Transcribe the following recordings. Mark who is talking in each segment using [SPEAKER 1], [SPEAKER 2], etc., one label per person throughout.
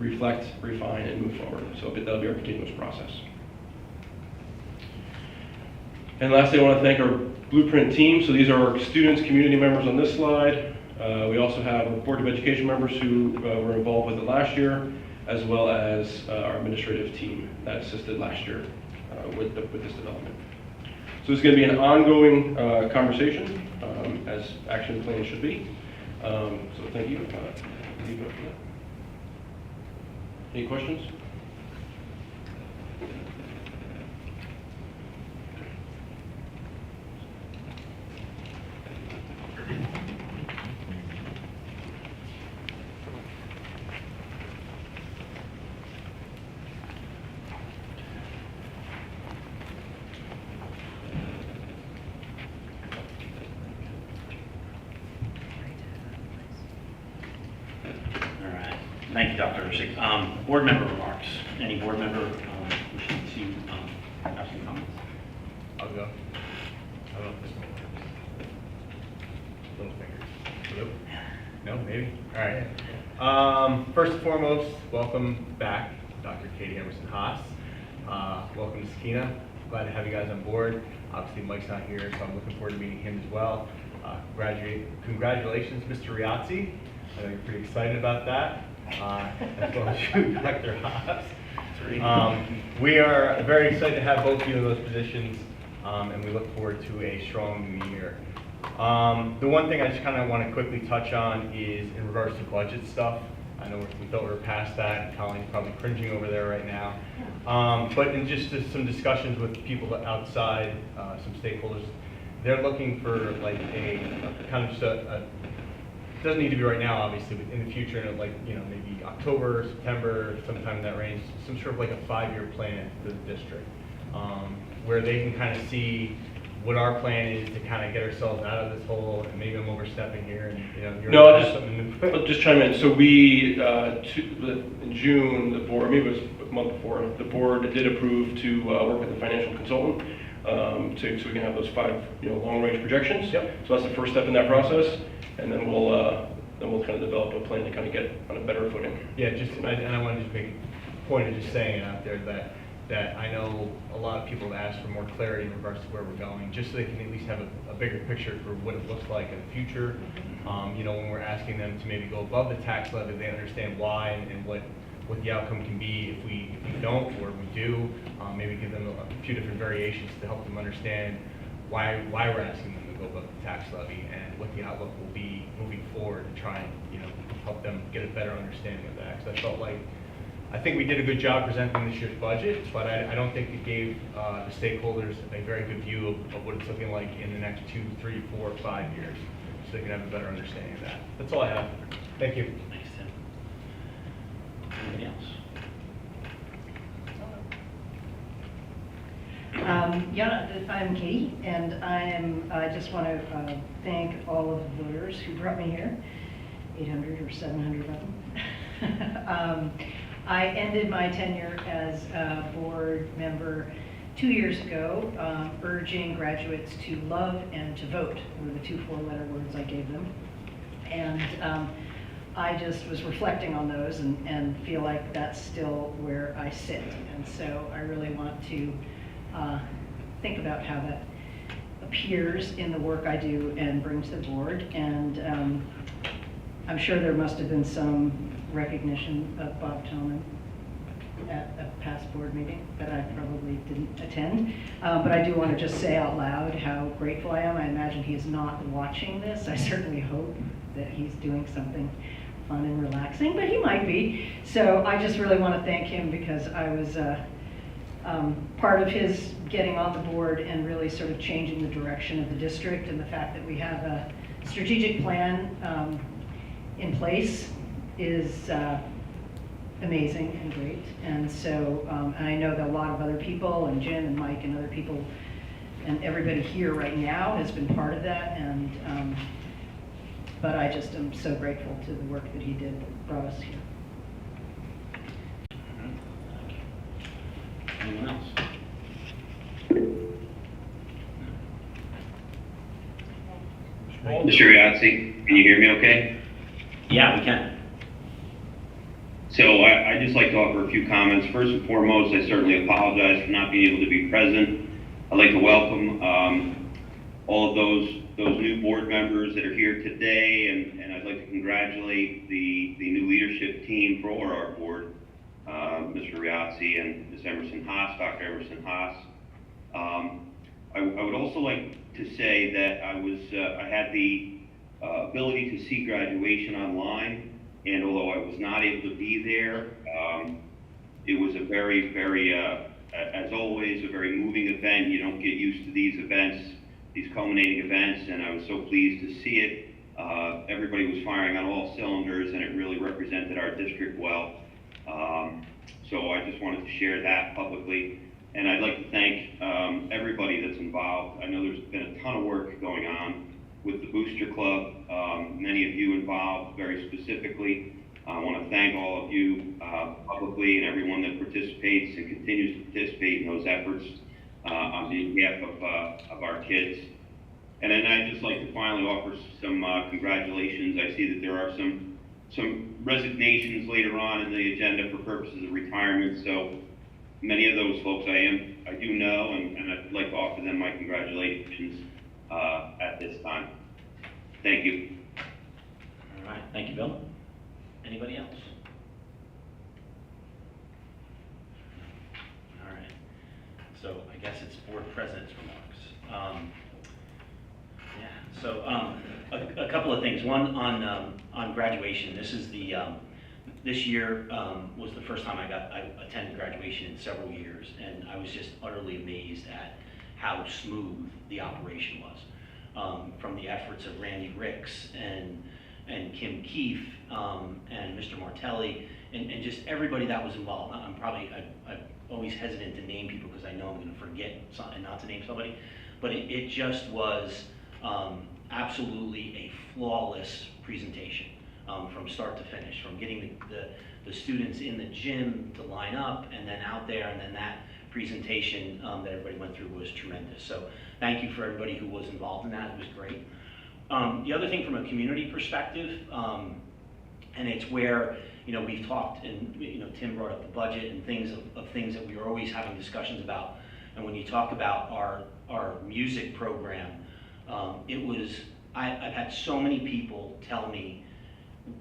[SPEAKER 1] reflect, refine, and move forward. So that'll be our continuous process. And lastly, I want to thank our Blueprint team. So these are our students, community members on this slide. We also have our Board of Education members who were involved with it last year, as well as our administrative team that assisted last year with this development. So this is going to be an ongoing conversation, as action plans should be. So thank you. Any questions?
[SPEAKER 2] Thank you, Dr. Ursig. Board member remarks. Any board member wishing to have some comments?
[SPEAKER 3] I'll go. I don't know if this one works. Little fingers. Nope. No, maybe? All right. First and foremost, welcome back, Dr. Katie Emerson-Haas. Welcome to Sakina. Glad to have you guys on board. Obviously, Mike's not here, so I'm looking forward to meeting him as well. Congratulations, Mr. Riazzi. I know you're pretty excited about that. As well as you, Dr. Haas. We are very excited to have both of you in those positions, and we look forward to a strong new year. The one thing I just kind of want to quickly touch on is in regards to budget stuff. I know we thought we were past that, and Colleen's probably cringing over there right now. But in just some discussions with people outside, some stakeholders, they're looking for like a kind of just a doesn't need to be right now, obviously, but in the future, like, you know, maybe October, September, sometime in that range, some sort of like a 5-year plan for the district, where they can kind of see what our plan is to kind of get ourselves out of this hole. And maybe I'm overstepping here, and you know,
[SPEAKER 1] No, I'll just chime in. So we, in June, the board, maybe it was a month before, the board did approve to work with the financial consultant so we can have those 5, long-range projections.
[SPEAKER 3] Yep.
[SPEAKER 1] So that's the first step in that process. And then we'll kind of develop a plan to kind of get on a better footing.
[SPEAKER 3] Yeah, and I want to just make a point of just saying it out there that I know a lot of people have asked for more clarity in regards to where we're going, just so they can at least have a bigger picture for what it looks like in the future. When we're asking them to maybe go above the tax levy, they understand why and what the outcome can be if we don't or we do. Maybe give them a few different variations to help them understand why we're asking them to go above the tax levy and what the outlook will be moving forward, and try and help them get a better understanding of that. Because I think we did a good job presenting this year's budget, but I don't think it gave the stakeholders a very good view of what it's looking like in the next 2, 3, 4, 5 years, so they can have a better understanding of that. That's all I have. Thank you.
[SPEAKER 2] Thanks, Tim. Anybody else?
[SPEAKER 4] I'm Katie, and I just want to thank all of the voters who brought me here, 800 or 700 of them. I ended my tenure as a board member 2 years ago, urging graduates to love and to vote were the 2 4-letter words I gave them. And I just was reflecting on those and feel like that's still where I sit. And so I really want to think about how that appears in the work I do and bring to the board. And I'm sure there must have been some recognition of Bob Tillman at a past board meeting that I probably didn't attend. But I do want to just say out loud how grateful I am. I imagine he's not watching this. I certainly hope that he's doing something fun and relaxing, but he might be. So I just really want to thank him, because I was part of his getting on the board and really sort of changing the direction of the district, and the fact that we have a strategic plan in place is amazing and great. And so and I know that a lot of other people, and Jim and Mike and other people, and everybody here right now has been part of that. And but I just am so grateful to the work that he did that brought us here.
[SPEAKER 2] Anyone else?
[SPEAKER 5] Mr. Riazzi, can you hear me okay?
[SPEAKER 2] Yeah, we can.
[SPEAKER 5] So I'd just like to offer a few comments. First and foremost, I certainly apologize for not being able to be present. I'd like to welcome all of those new board members that are here today, and I'd like to congratulate the new leadership team for our board, Mr. Riazzi and Ms. Emerson Haas, Dr. Emerson Haas. I would also like to say that I had the ability to see graduation online, and although I was not able to be there, it was a very, as always, a very moving event. You don't get used to these events, these culminating events, and I was so pleased to see it. Everybody was firing on all cylinders, and it really represented our district well. So I just wanted to share that publicly. And I'd like to thank everybody that's involved. I know there's been a ton of work going on with the Booster Club, many of you involved very specifically. I want to thank all of you publicly and everyone that participates and continues to participate in those efforts on behalf of our kids. And then I'd just like to finally offer some congratulations. I see that there are some resignations later on in the agenda for purposes of retirement. So many of those folks I do know, and I'd like to offer them my congratulations at this time. Thank you.
[SPEAKER 2] All right, thank you, Bill. Anybody else? All right, so I guess it's board president's remarks. Yeah, so a couple of things. One on graduation. This is this year was the first time I attended graduation in several years, and I was just utterly amazed at how smooth the operation was. From the efforts of Randy Ricks and Kim Keefe and Mr. Martelli and just everybody that was involved. I'm always hesitant to name people because I know I'm going to forget and not to name somebody, but it just was absolutely a flawless presentation from start to finish, from getting the students in the gym to line up and then out there, and then that presentation that everybody went through was tremendous. So thank you for everybody who was involved in that. It was great. The other thing from a community perspective, and it's where, we've talked, and Tim brought up the budget and things that we were always having discussions about. And when you talk about our music program, I've had so many people tell me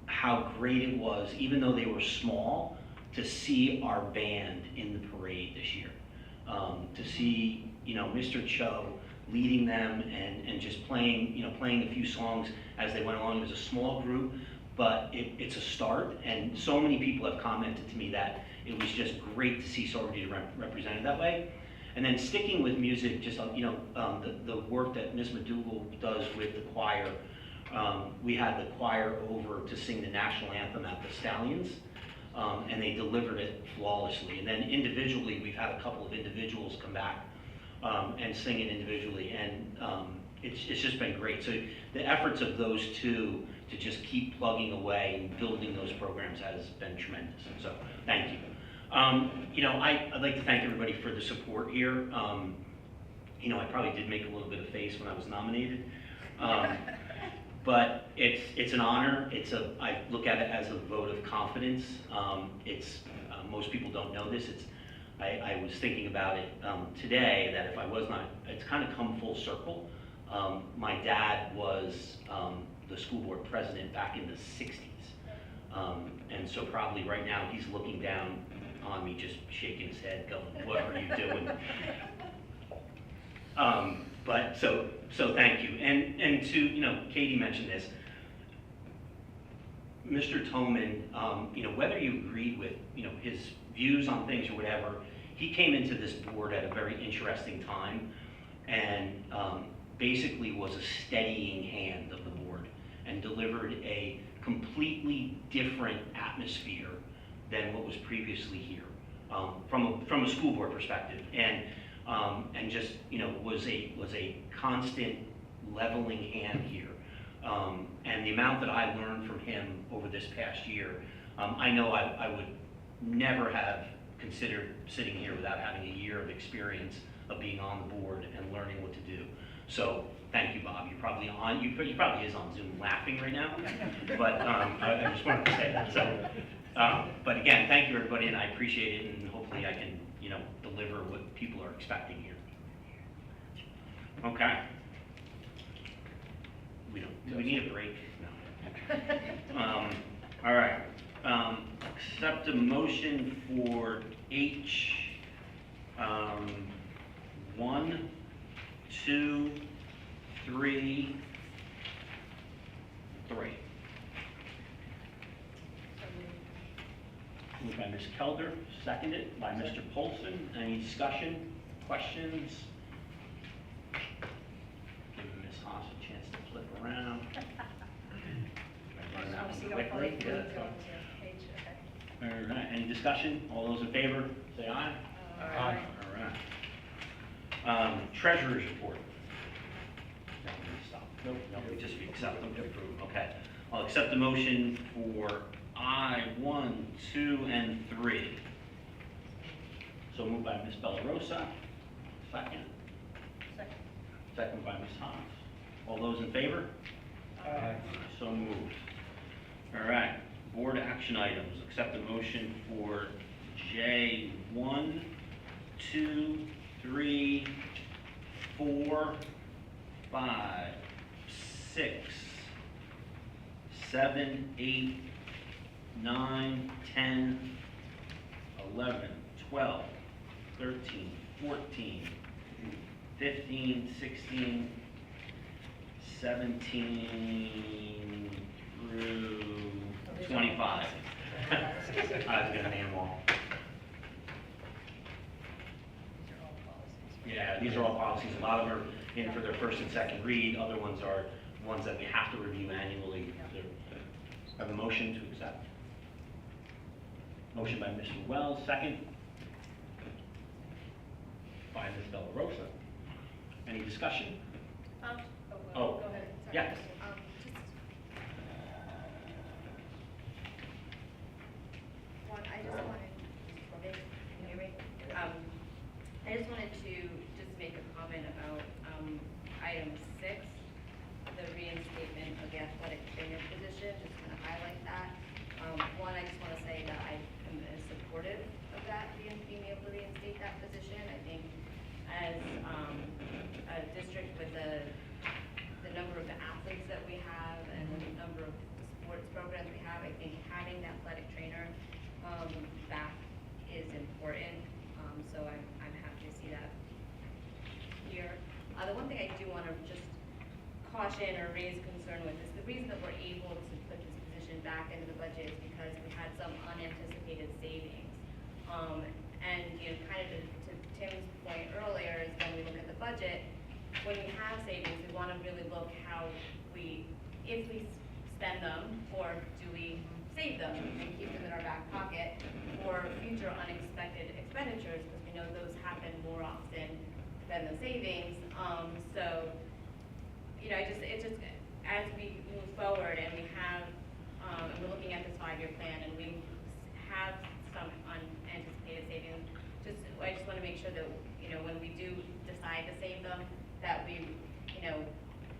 [SPEAKER 2] how great it was, even though they were small, to see our band in the parade this year. To see, Mr. Cho leading them and just playing a few songs as they went along. It was a small group, but it's a start, and so many people have commented to me that it was just great to see Saugerties represented that way. And then sticking with music, just the work that Ms. McDougall does with the choir. We had the choir over to sing the national anthem at the Stallions, and they delivered it flawlessly. And then individually, we've had a couple of individuals come back and sing it individually, and it's just been great. So the efforts of those two to just keep plugging away and building those programs has been tremendous. So thank you. I'd like to thank everybody for the support here. I probably did make a little bit of face when I was nominated. But it's an honor. I look at it as a vote of confidence. Most people don't know this. I was thinking about it today, that if I was not, it's kind of come full circle. My dad was the school board president back in the 60s. And so probably right now he's looking down on me, just shaking his head, going, "What are you doing?" But so thank you. And to, Katie mentioned this, Mr. Toman, whether you agreed with, his views on things or whatever, he came into this board at a very interesting time and basically was a steadying hand of the board and delivered a completely different atmosphere than what was previously here, from a school board perspective, and just was a constant leveling hand here, and the amount that I learned from him over this past year, I know I would never have considered sitting here without having a year of experience of being on the board and learning what to do. So thank you, Bob. You're probably on. You probably is on Zoom laughing right now, but I just wanted to say that. So But again, thank you, everybody, and I appreciate it, and hopefully I can, deliver what people are expecting here. Okay. Do we need a break? No. All right. Accept a motion for H, 1, 2, 3, 3. Moved by Ms. Kelder, seconded by Mr. Polson. Any discussion, questions? Give Ms. Haas a chance to flip around. Run that one quickly. Yeah, that's fine. All right, any discussion? All those in favor, say aye.
[SPEAKER 3] Aye.
[SPEAKER 2] All right. Treasurer's report. Stop. Nope, we just accept them to approve, okay. I'll accept the motion for I, 1, 2, and 3. So moved by Ms. Bellarosa, second.
[SPEAKER 4] Second.
[SPEAKER 2] Second by Ms. Haas. All those in favor?
[SPEAKER 3] Aye.
[SPEAKER 2] So moved. All right, board action items. Accept the motion for J, 1, 2, 3, 4, 5, 6, 7, 8, 9, 10, 11, 12, 13, 14, 15, 16, 17 through 25. I was gonna name them all. Yeah, these are all policies. A lot of them are in for their first and second read. Other ones are ones that we have to review annually. Have a motion to accept. Motion by Mr. Wells, second. By Ms. Bellarosa. Any discussion? Oh,
[SPEAKER 6] Go ahead. Sorry.
[SPEAKER 2] yeah.
[SPEAKER 6] I just wanted, can you hear me? I just wanted to just make a comment about item 6, the reinstatement of the athletic trainer position, just kind of highlight that. One, I just want to say that I am supportive of that, being able to reinstate that position. I think as a district with the number of athletes that we have and the number of sports programs we have, I think having the athletic trainer back is important. So I'm happy to see that here. The one thing I do want to just caution or raise concern with is the reason that we're able to put this position back into the budget is because we had some unanticipated savings. And kind of to Tim's point earlier is when we look at the budget, when we have savings, we want to really look how if we spend them, or do we save them and keep them in our back pocket for future unexpected expenditures, because we know those happen more often than the savings. So, it's just as we move forward and we have, and we're looking at this 5-year plan and we have some unanticipated savings, I just want to make sure that, when we do decide to save them, that we,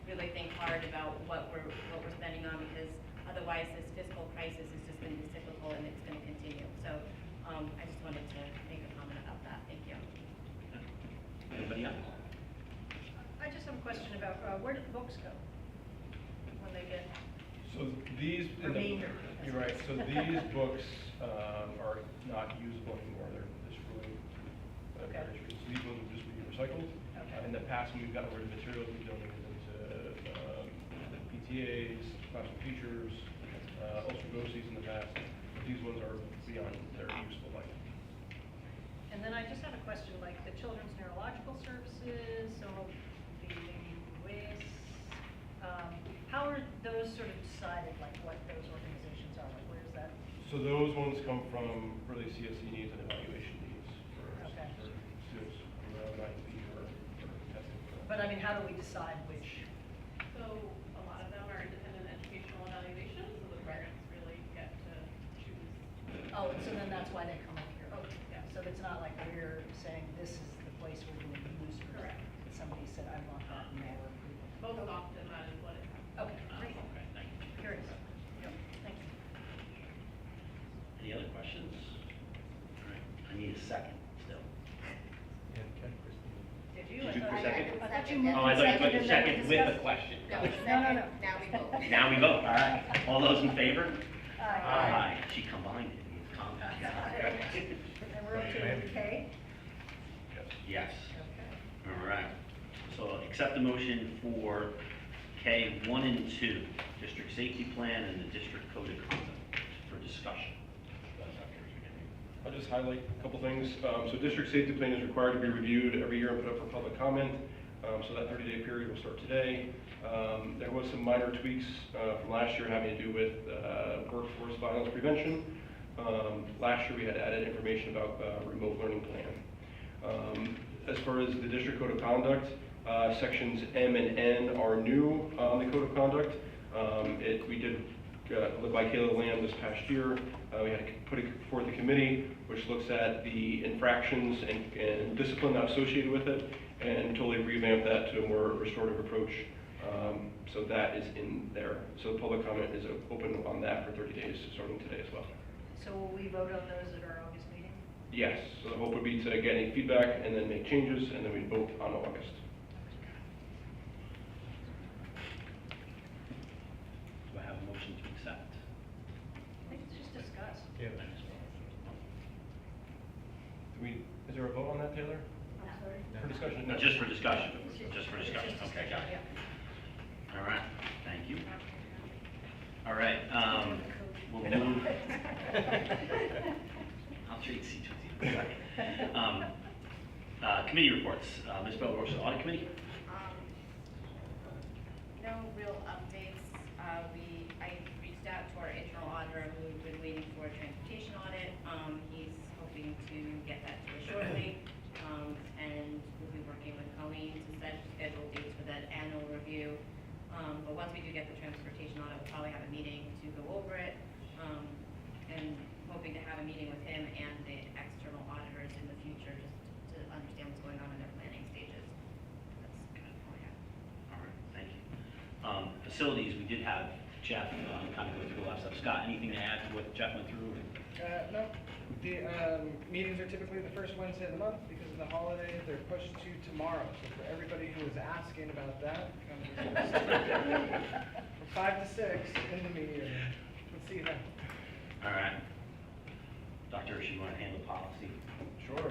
[SPEAKER 6] really think hard about what we're spending on, because otherwise this fiscal crisis is just going to be cyclical and it's going to continue. So I just wanted to make a comment about that. Thank you.
[SPEAKER 2] Anybody else?
[SPEAKER 4] I just have a question about where did the books go when they get
[SPEAKER 1] So these,
[SPEAKER 4] remainder?
[SPEAKER 1] you're right, so these books are not usable anymore, they're just really
[SPEAKER 4] Okay.
[SPEAKER 1] very true. So these ones will just be recycled.
[SPEAKER 4] Okay.
[SPEAKER 1] In the past, when we've gotten rid of materials, we've donated them to the PTAs, classroom teachers, ultra BOCES in the past. But these ones are beyond their useful life.
[SPEAKER 4] And then I just have a question, like the Children's Neurological Services, so the WIS, how are those sort of decided, like what those organizations are, like where's that?
[SPEAKER 1] So those ones come from really CSE needs and evaluation needs for
[SPEAKER 4] Okay.
[SPEAKER 1] students around IEP or testing.
[SPEAKER 4] But I mean, how do we decide which?
[SPEAKER 7] So a lot of them are independent educational evaluations, so the parents really get to choose.
[SPEAKER 4] Oh, and so then that's why they come up here.
[SPEAKER 7] Oh, yeah.
[SPEAKER 4] So it's not like we're saying this is the place we're going to use.
[SPEAKER 7] Correct.
[SPEAKER 4] Somebody said, I want that in their approval.
[SPEAKER 7] Most often that is what it happens.
[SPEAKER 4] Okay, great.
[SPEAKER 2] Okay, thank you.
[SPEAKER 4] Curious. Yep, thank you.
[SPEAKER 2] Any need a second still.
[SPEAKER 3] Yeah, check, Christine.
[SPEAKER 6] Did
[SPEAKER 2] you? Did you for second?
[SPEAKER 4] I thought you
[SPEAKER 6] Second.
[SPEAKER 4] moved
[SPEAKER 2] Oh, I thought you put
[SPEAKER 4] and
[SPEAKER 2] the
[SPEAKER 4] then
[SPEAKER 2] second with
[SPEAKER 4] discuss.
[SPEAKER 2] the question.
[SPEAKER 6] No,
[SPEAKER 4] No, no,
[SPEAKER 6] second,
[SPEAKER 4] no.
[SPEAKER 6] now we vote.
[SPEAKER 2] Now we vote, all right. All those in favor?
[SPEAKER 4] Aye.
[SPEAKER 2] She combined it, it's compact.
[SPEAKER 4] And we're up to K.
[SPEAKER 2] Yes. All right. So accept the motion for K 1 and 2, district safety plan and the district code of conduct for discussion.
[SPEAKER 1] I'll just highlight a couple things. So district safety plan is required to be reviewed every year and put up for public comment. So that 30-day period will start today. There was some minor tweaks from last year having to do with workforce violence prevention. Last year we had added information about remote learning plan. As far as the district code of conduct, sections M and N are new on the code of conduct. We did live by Kayla Lamb this past year. We had to put it before the committee, which looks at the infractions and discipline associated with it, and totally revamped that to a more restorative approach. So that is in there. So public comment is open on that for 30 days, starting today as well.
[SPEAKER 4] So will we vote on those at our August meeting?
[SPEAKER 1] Yes, so the hope would be to get any feedback and then make changes, and then we vote on August.
[SPEAKER 2] Do I have a motion to accept?
[SPEAKER 4] I think it's just discuss.
[SPEAKER 3] Yeah.
[SPEAKER 1] Is there a vote on that, Taylor?
[SPEAKER 4] I'm sorry?
[SPEAKER 1] For discussion?
[SPEAKER 2] No, just for discussion, just for discussion, okay, got it.
[SPEAKER 4] Yeah.
[SPEAKER 2] All right, thank you. All right, we'll move. I'll trade seats with you in a second. Committee reports, Ms. Belrosa, audit committee?
[SPEAKER 6] No real updates. I reached out to our internal auditor who's been waiting for a transportation audit. He's hoping to get that to us shortly. And we'll be working with Colleen to schedule dates for that annual review. But once we do get the transportation audit, we'll probably have a meeting to go over it. And hoping to have a meeting with him and the external auditors in the future just to understand what's going on in their planning stages. That's kind of all I have.
[SPEAKER 2] All right, thank you. Facilities, we did have Jeff kind of go through a lot of stuff. Scott, anything to add to what Jeff went through?
[SPEAKER 8] No, the meetings are typically the first Wednesday of the month because of the holidays. They're pushed to tomorrow. So for everybody who was asking about that, come from 5 to 6 in the meeting. Let's see you then.
[SPEAKER 2] All right. Dr. Hershey, you want to handle policy?
[SPEAKER 1] Sure.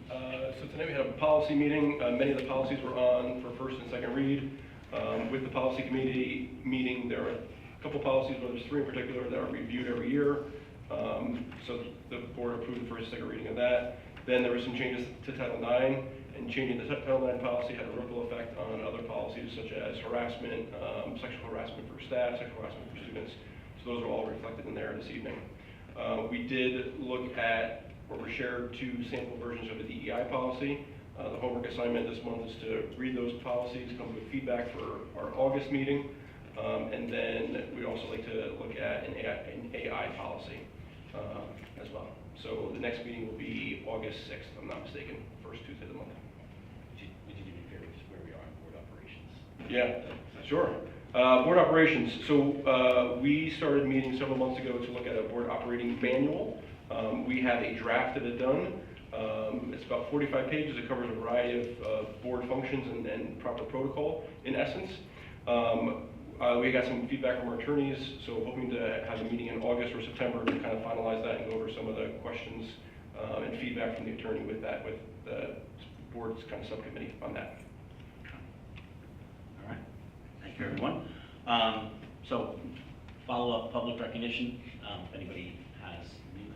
[SPEAKER 1] So tonight we had a policy meeting. Many of the policies were on for first and second read. With the policy committee meeting, there are a couple policies, but there's 3 in particular that are reviewed every year. So the board approved the first and second reading of that. Then there were some changes to Title IX, and changing the Title IX policy had a ripple effect on other policies such as harassment, sexual harassment for staff, sexual harassment for students. So those are all reflected in there this evening. We did look at, or were shared 2 sample versions of the DEI policy. The homework assignment this month is to read those policies, come with feedback for our August meeting. And then we'd also like to look at an AI policy as well. So the next meeting will be August 6th, if I'm not mistaken, first Tuesday of the month.
[SPEAKER 2] Would you do me a favor, just where we are in board operations?
[SPEAKER 1] Yeah, sure. Board operations. So we started meeting several months ago to look at a board operating manual. We have a draft of it done. It's about 45 pages. It covers a variety of board functions and proper protocol in essence. We got some feedback from our attorneys, so hoping to have a meeting in August or September to kind of finalize that and go over some of the questions and feedback from the attorney with that, with the board's kind of subcommittee on that.
[SPEAKER 2] All right, thank you, everyone. So, follow-up public recognition. If anybody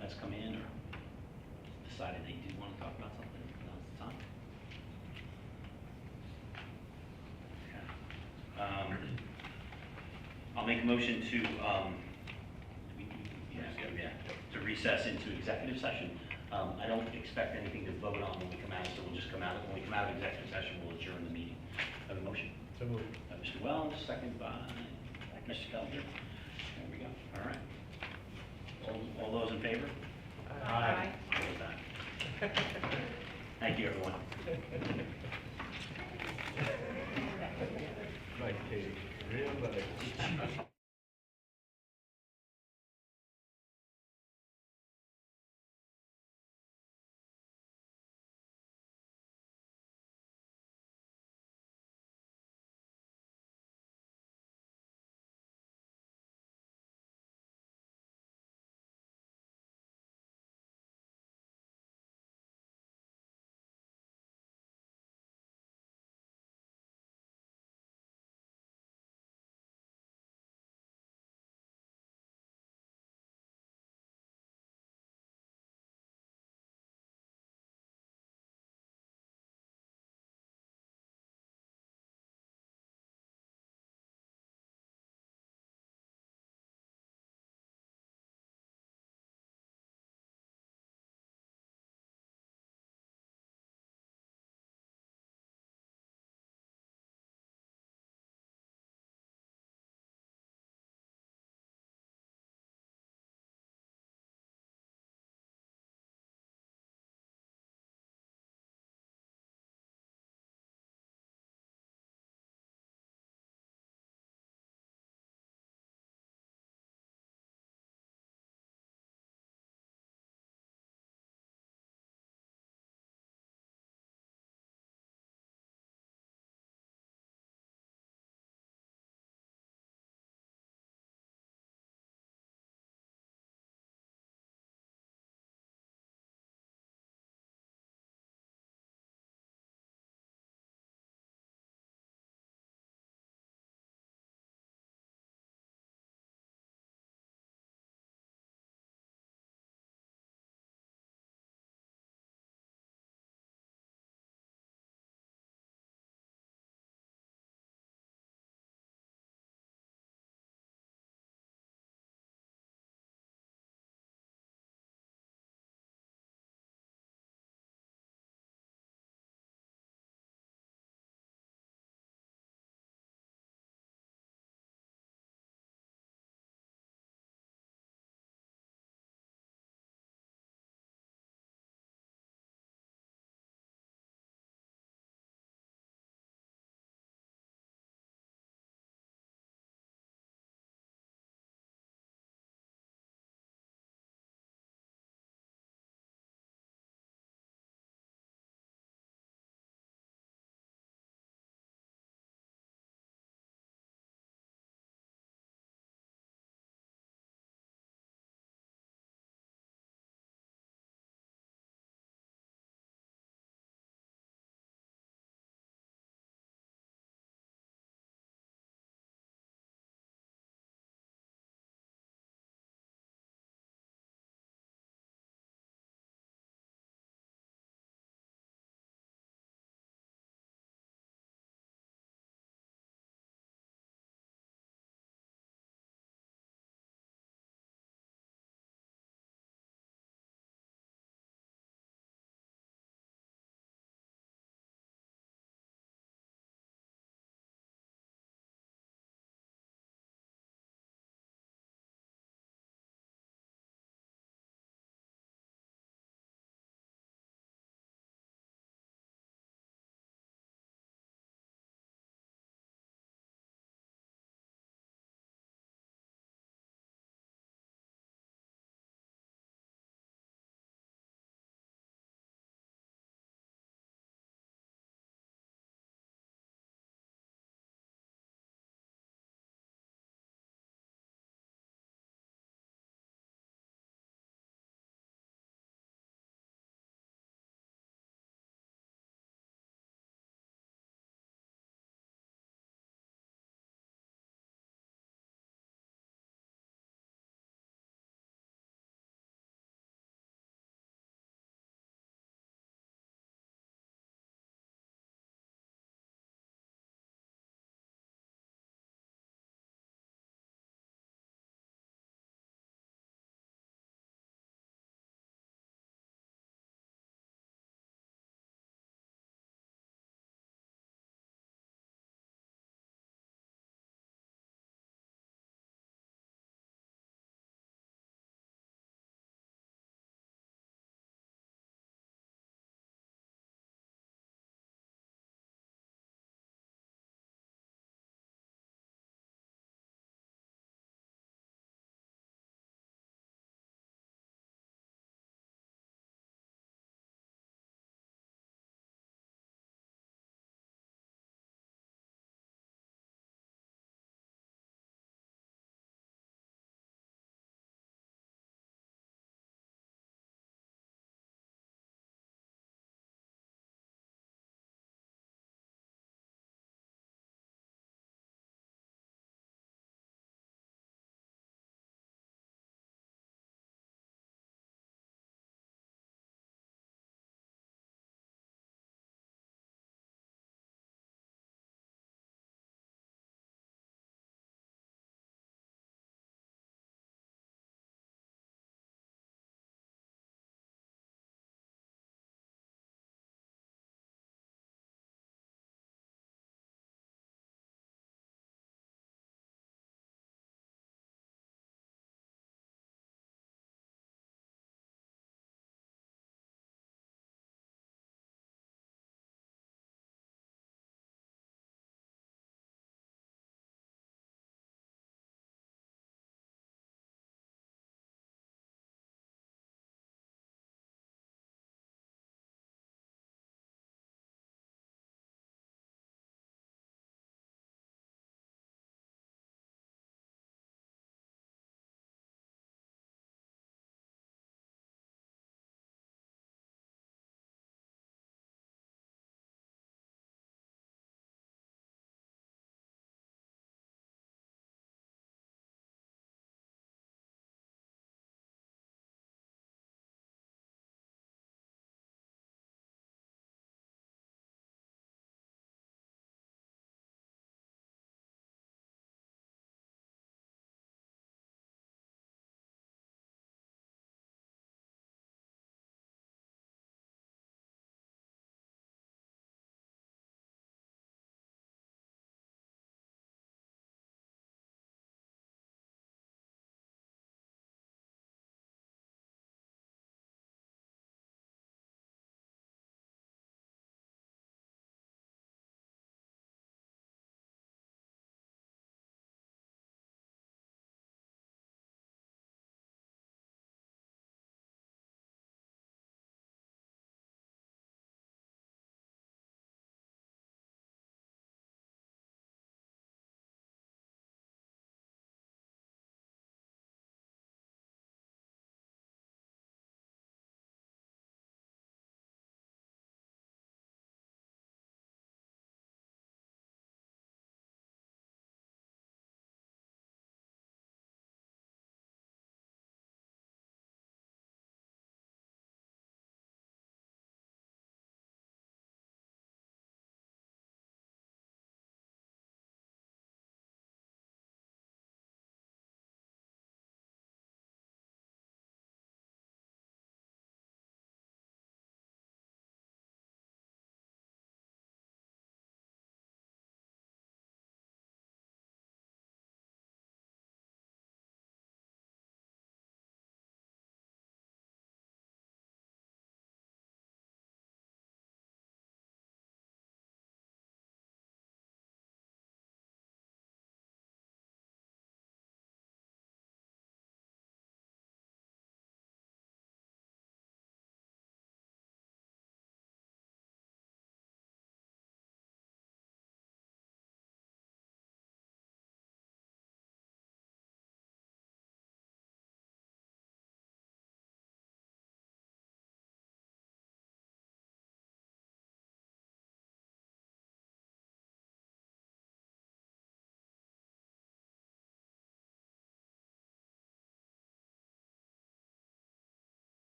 [SPEAKER 2] has come in or decided they do want to talk about something, now's the time. Okay. I'll make a motion to to recess into executive session. I don't expect anything to vote on when we come out, so we'll just come out. When we come out of executive session, we'll adjourn the meeting. Have a motion?
[SPEAKER 3] So moved.
[SPEAKER 2] Mr. Wells, second by Mr. Felder. There we go. All right. All those in favor?
[SPEAKER 3] Aye.
[SPEAKER 2] Opposed? Aye. Thank you, everyone.
[SPEAKER 3] Like Katie, real like.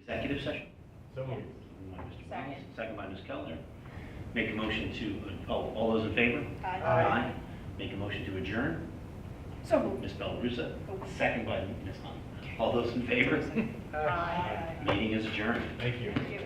[SPEAKER 2] executive session.
[SPEAKER 3] So moved.
[SPEAKER 2] Moved by Mr.
[SPEAKER 6] Second.
[SPEAKER 2] Wells, second by Ms. Keller. Make a motion to, all those in favor?
[SPEAKER 3] Aye.
[SPEAKER 2] Make a motion to adjourn.
[SPEAKER 6] So moved.
[SPEAKER 2] Ms. Belrusa, second by Ms. Hunt. All those in favor?
[SPEAKER 8] Aye.
[SPEAKER 2] Meeting is adjourned.
[SPEAKER 3] Thank you.
[SPEAKER 6] Thank you.